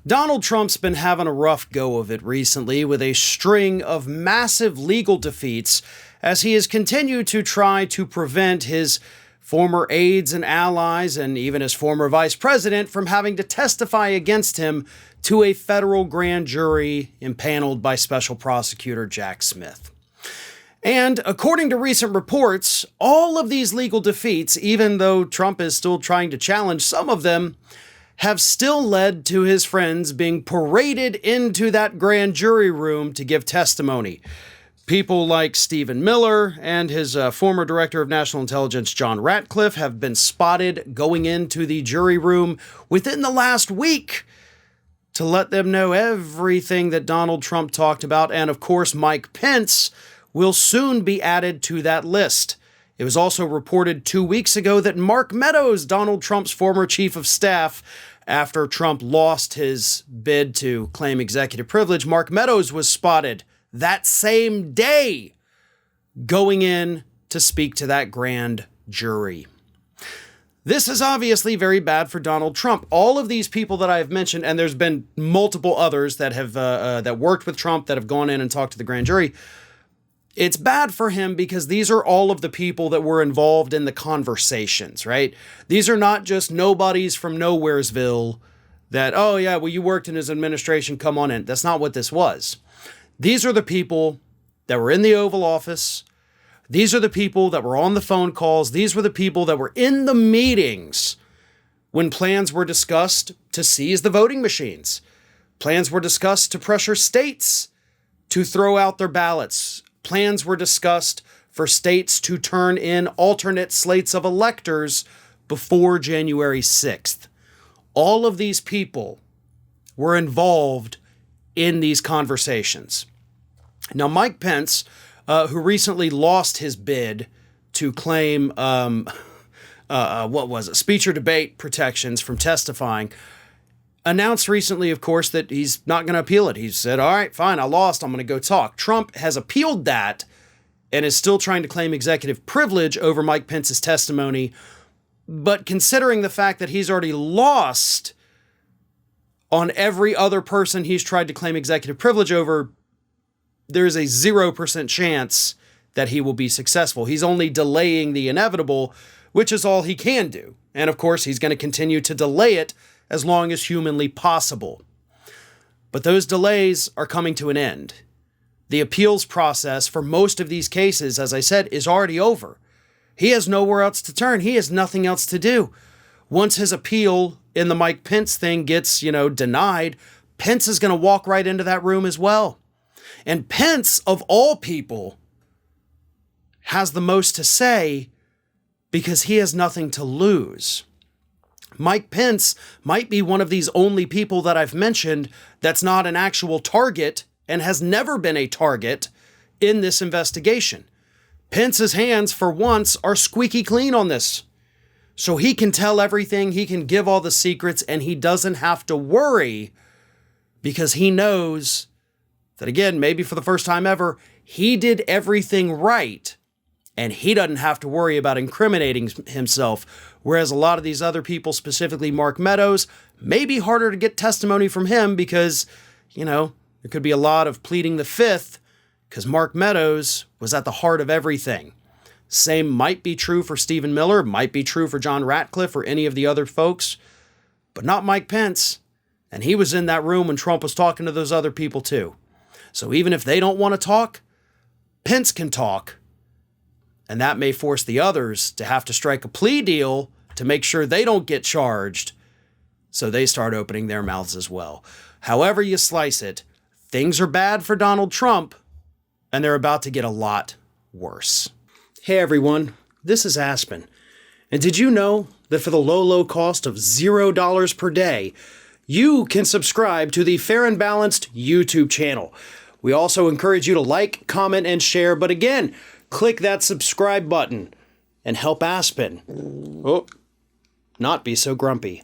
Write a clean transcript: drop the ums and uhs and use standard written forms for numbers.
Donald Trump's been having a rough go of it recently with a string of massive legal defeats as he has continued to try to prevent his former aides and allies and even his former vice president from having to testify against him to a federal grand jury impaneled by special prosecutor Jack Smith. And according to recent reports, all of these legal defeats, even though Trump is still trying to challenge some of them, have still led to his friends being paraded into that grand jury room to give testimony. People like Stephen Miller and his former director of national intelligence, John Ratcliffe, have been spotted going into the jury room within the last week to let them know everything that Donald Trump talked about. And of course, Mike Pence will soon be added to that list. It was also reported 2 weeks ago that Mark Meadows, Donald Trump's former chief of staff, after Trump lost his bid to claim executive privilege, Mark Meadows was spotted that same day going in to speak to that grand jury. This is obviously very bad for Donald Trump. All of these people that I've mentioned, and there's been multiple others that have that worked with Trump that have gone in and talked to the grand jury. It's bad for him because these are all of the people that were involved in the conversations, right? These are not just nobodies from Nowheresville that, oh yeah, well, you worked in his administration, come on in. That's not what this was. These are the people that were in the Oval Office. These are the people that were on the phone calls. These were the people that were in the meetings when plans were discussed to seize the voting machines. Plans were discussed to pressure states to throw out their ballots. Plans were discussed for states to turn in alternate slates of electors before January 6th. All of these people were involved in these conversations. Now, Mike Pence, who recently lost his bid to claim, speech or debate protections from testifying, announced recently, of course, that he's not going to appeal it. He said, all right, fine, I lost, I'm going to go talk. Trump has appealed that and is still trying to claim executive privilege over Mike Pence's testimony. But considering the fact that he's already lost on every other person he's tried to claim executive privilege over, there's a 0% chance that he will be successful. He's only delaying the inevitable, which is all he can do. And of course, he's going to continue to delay it as long as humanly possible. But those delays are coming to an end. The appeals process for most of these cases, as I said, is already over. He has nowhere else to turn. He has nothing else to do. Once his appeal in the Mike Pence thing gets, denied, Pence is going to walk right into that room as well. And Pence, of all people, has the most to say because he has nothing to lose. Mike Pence might be one of these only people that I've mentioned that's not an actual target and has never been a target in this investigation. Pence's hands, for once, are squeaky clean on this. So he can tell everything, he can give all the secrets, and he doesn't have to worry because he knows that, again, maybe for the first time ever, he did everything right. And he doesn't have to worry about incriminating himself. Whereas a lot of these other people, specifically Mark Meadows, may be harder to get testimony from him because, there could be a lot of pleading the fifth because Mark Meadows was at the heart of everything. Same might be true for Stephen Miller, might be true for John Ratcliffe or any of the other folks, but not Mike Pence. And he was in that room when Trump was talking to those other people too. So even if they don't want to talk, Pence can talk. And that may force the others to have to strike a plea deal to make sure they don't get charged. So they start opening their mouths as well. However you slice it, things are bad for Donald Trump, and they're about to get a lot worse. Hey everyone, this is Aspen. And did you know that for the low cost of $0 per day, you can subscribe to the Fair and Balanced YouTube channel. We also encourage you to like, comment, and share. But again, click that subscribe button and help Aspen not be so grumpy.